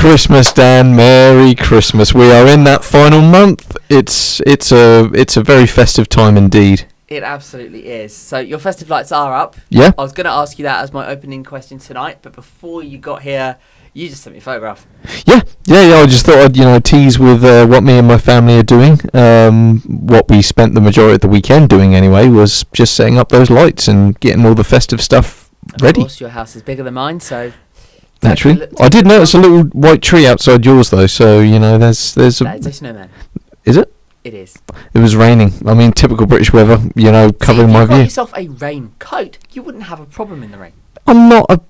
Christmas, Dan. Merry Christmas. We are in that final month. It's a very festive time indeed. It absolutely is. So your festive lights are up. Yeah. I was going to ask you that as my opening question tonight, but before you got here, you just sent me a photograph. Yeah. I just thought I'd tease with what me and my family are doing. What we spent the majority of the weekend doing anyway was just setting up those lights and getting all the festive stuff ready. Of course, your house is bigger than mine, so naturally. I did notice a little white tree outside yours though, so there's a. That is a snowman. Is it? It is. It was raining. I mean, typical British weather. Covering my view. If you got yourself a raincoat, you wouldn't have a problem in the rain. I'm not a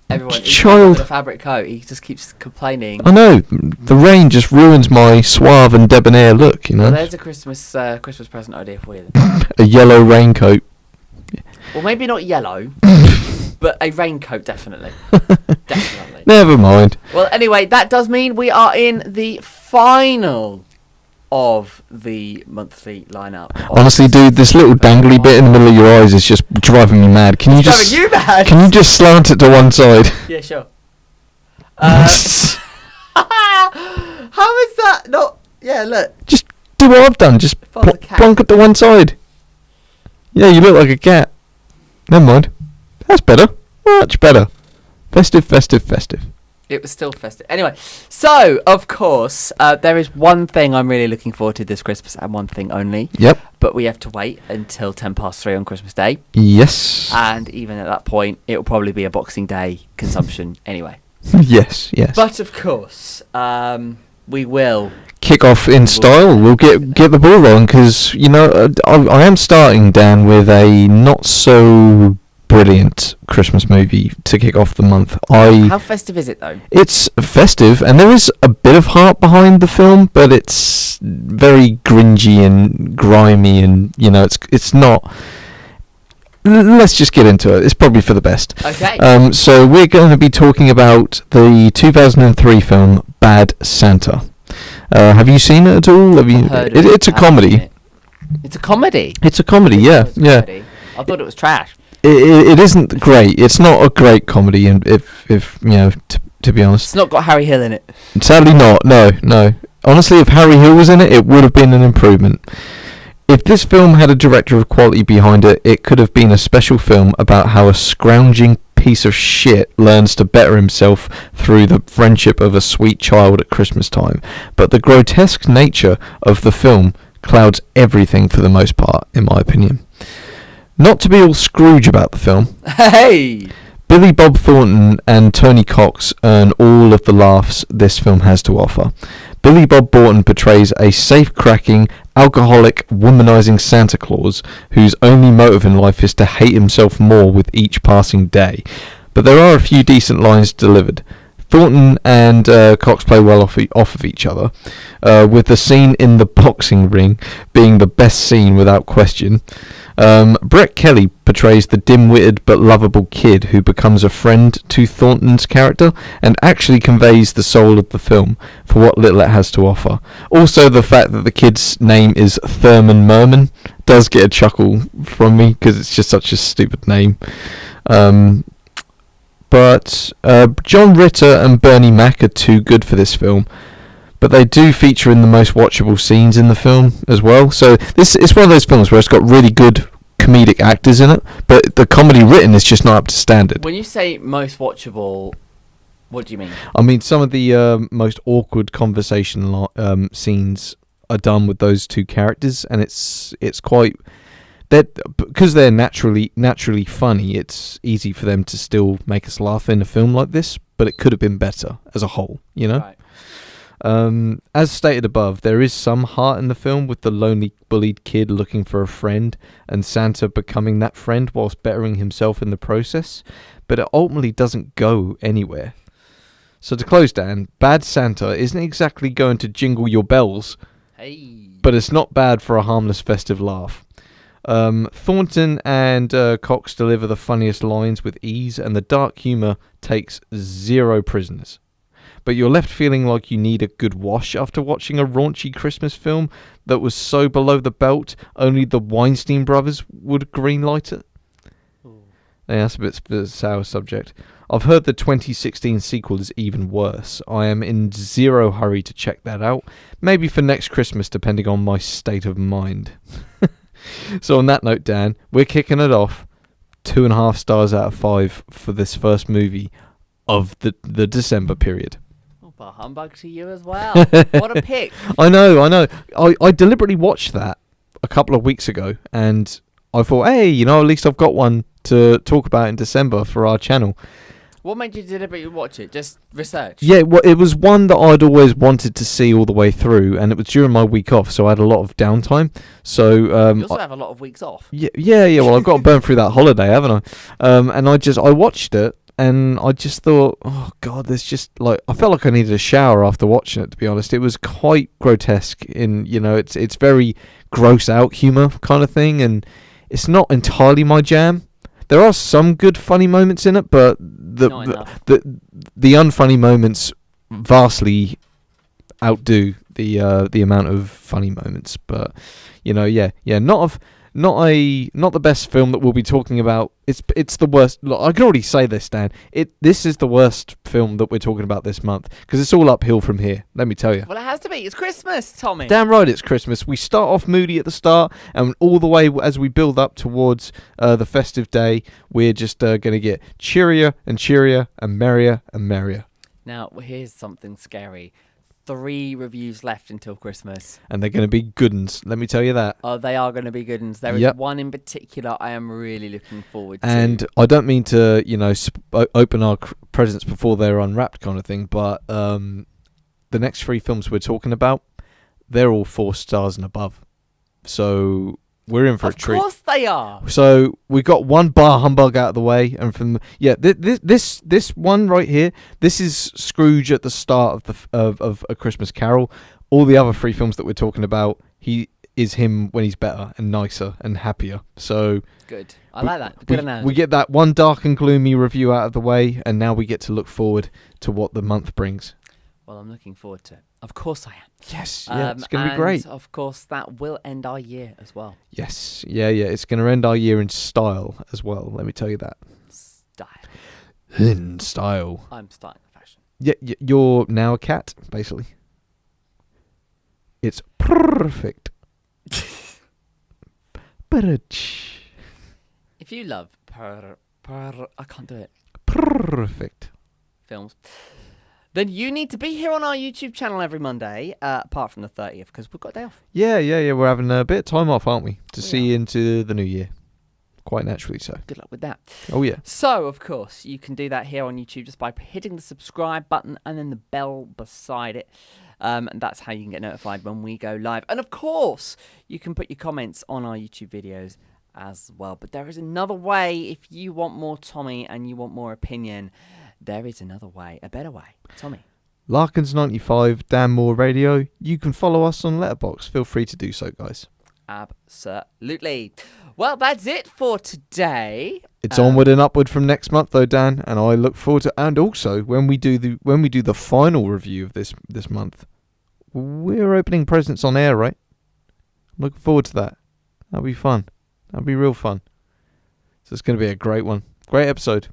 Everyone child. with a fabric coat. He just keeps complaining. I know. The rain just ruins my suave and debonair look. Well, there's a Christmas present idea for you. A yellow raincoat. Well, maybe not yellow, but a raincoat definitely. Definitely. Never mind. Well, anyway, that does mean we are in the final of the monthly lineup. Honestly, dude, this little dangly bit in the middle of your eyes is just driving me mad. Can you just driving you mad? Can you just slant it to one side? Yeah, sure. How is that not? Yeah, look. Just do what I've done. Just plonk it to one side. Yeah, you look like a cat. Never mind. That's better. Much better. Festive. It was still festive. Anyway, so, of course, there is one thing I'm really looking forward to this Christmas, and one thing only. Yep. But we have to wait until 3:10 on Christmas Day. Yes. And even at that point, it will probably be a Boxing Day consumption anyway. Yes. But, of course, we will kick off in style. We'll get the ball rolling because, I am starting, Dan, with a not so brilliant Christmas movie to kick off the month. How festive is it though? It's festive, and there is a bit of heart behind the film, but it's very gringy and grimy, and it's not. Let's just get into it. It's probably for the best. Okay. So we're going to be talking about the 2003 film Bad Santa. Have you seen it at all? Have you? It's a comedy. It's a comedy. It's a comedy. Yeah. I thought it was trash. It isn't great. It's not a great comedy, and if to be honest, it's not got Harry Hill in it. Sadly, not. No. Honestly, if Harry Hill was in it, it would have been an improvement. If this film had a director of quality behind it, it could have been a special film about how a scrounging piece of shit learns to better himself through the friendship of a sweet child at Christmas time. But the grotesque nature of the film clouds everything for the most part, in my opinion. Not to be all Scrooge about the film. Hey! Billy Bob Thornton and Tony Cox earn all of the laughs this film has to offer. Billy Bob Thornton portrays a safe-cracking, alcoholic, womanizing Santa Claus whose only motive in life is to hate himself more with each passing day. But there are a few decent lines delivered. Thornton and Cox play well off of each other, with the scene in the boxing ring being the best scene without question. Brett Kelly portrays the dim-witted but lovable kid who becomes a friend to Thornton's character and actually conveys the soul of the film for what little it has to offer. Also, the fact that the kid's name is Thurman Merman does get a chuckle from me because it's just such a stupid name. But John Ritter and Bernie Mac are too good for this film. But they do feature in the most watchable scenes in the film as well. So it's one of those films where it's got really good comedic actors in it, but the comedy written is just not up to standard. When you say most watchable, what do you mean? I mean, some of the most awkward conversation scenes are done with those two characters, and it's quite... because they're naturally funny, it's easy for them to still make us laugh in a film like this, but it could have been better as a whole, Right. As stated above, there is some heart in the film with the lonely, bullied kid looking for a friend and Santa becoming that friend whilst bettering himself in the process, but it ultimately doesn't go anywhere. So to close down, Bad Santa isn't exactly going to jingle your bells, but it's not bad for a harmless festive laugh. Thornton and Cox deliver the funniest lines with ease, and the dark humour takes zero prisoners. But you're left feeling like you need a good wash after watching a raunchy Christmas film that was so below the belt only the Weinstein brothers would greenlight it. Yeah, that's a bit of a sour subject. I've heard the 2016 sequel is even worse. I am in zero hurry to check that out. Maybe for next Christmas, depending on my state of mind. So on that note, Dan, we're kicking it off. 2.5 stars out of 5 for this first movie of the December period. Oh, but humbug to you as well. What a pick. I know. I deliberately watched that a couple of weeks ago, and I thought, hey, at least I've got one to talk about in December for our channel. What made you deliberately watch it? Just research? Yeah, well, it was one that I'd always wanted to see all the way through, and it was during my week off, so I had a lot of downtime. So you also have a lot of weeks off. Yeah. Well, I've got to burn through that holiday, haven't I? And I watched it, and I just thought, oh God, there's just I felt like I needed a shower after watching it. To be honest, it was quite grotesque. It's very gross out humor kind of thing, and it's not entirely my jam. There are some good funny moments in it, but the unfunny moments vastly outdo the amount of funny moments. But not the best film that we'll be talking about. It's the worst. Look, I can already say this, Dan. This is the worst film that we're talking about this month because it's all uphill from here. Let me tell you. Well, it has to be. It's Christmas, Tommy. Damn right, it's Christmas. We start off moody at the start, and all the way as we build up towards the festive day, we're just going to get cheerier and cheerier and merrier and merrier. Now, here's something scary. 3 reviews left until Christmas. And they're going to be good uns, let me tell you that. Oh, they are going to be good uns. There is one in particular I am really looking forward to. And I don't mean to, open our presents before they're unwrapped kind of thing, but the next 3 films we're talking about, they're all 4 stars and above. So we're in for a treat. Of course they are. So we got one bar humbug out of the way, and from this one right here, this is Scrooge at the start of A Christmas Carol. All the other 3 films that we're talking about, he is him when he's better and nicer and happier. So good. I like that. Good analogy. We get that one dark and gloomy review out of the way, and now we get to look forward to what the month brings. Well, I'm looking forward to it. Of course I am. Yes, it's going to be great. And of course, that will end our year as well. Yes, yeah, it's going to end our year in style as well, let me tell you that. Style. In style. I'm styling fashion. Yeah, you're now a cat, basically. It's perfect. If you love I can't do it. Perfect. Films. Then you need to be here on our YouTube channel every Monday, apart from the 30th, because we've got a day off. Yeah. We're having a bit of time off, aren't we? To see into the new year. Quite naturally so. Good luck with that. Oh, yeah. So, of course, you can do that here on YouTube just by hitting the subscribe button and then the bell beside it. And that's how you can get notified when we go live. And, of course, you can put your comments on our YouTube videos as well. But there is another way. If you want more Tommy and you want more opinion, there is another way, a better way. Tommy. Larkins95, Dan Moore Radio. You can follow us on Letterboxd. Feel free to do so, guys. Absolutely. Well, that's it for today. It's onward and upward from next month, though, Dan, and I look forward to. And also, when we do the final review of this month, we're opening presents on air, right? Looking forward to that. That'll be fun. That'll be real fun. So it's going to be a great one. Great episode.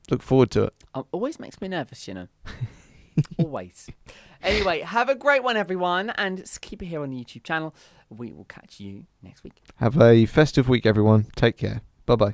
Look forward to it. Always makes me nervous, Always. Anyway, have a great one, everyone, and keep it here on the YouTube channel. We will catch you next week. Have a festive week, everyone. Take care. Bye-bye.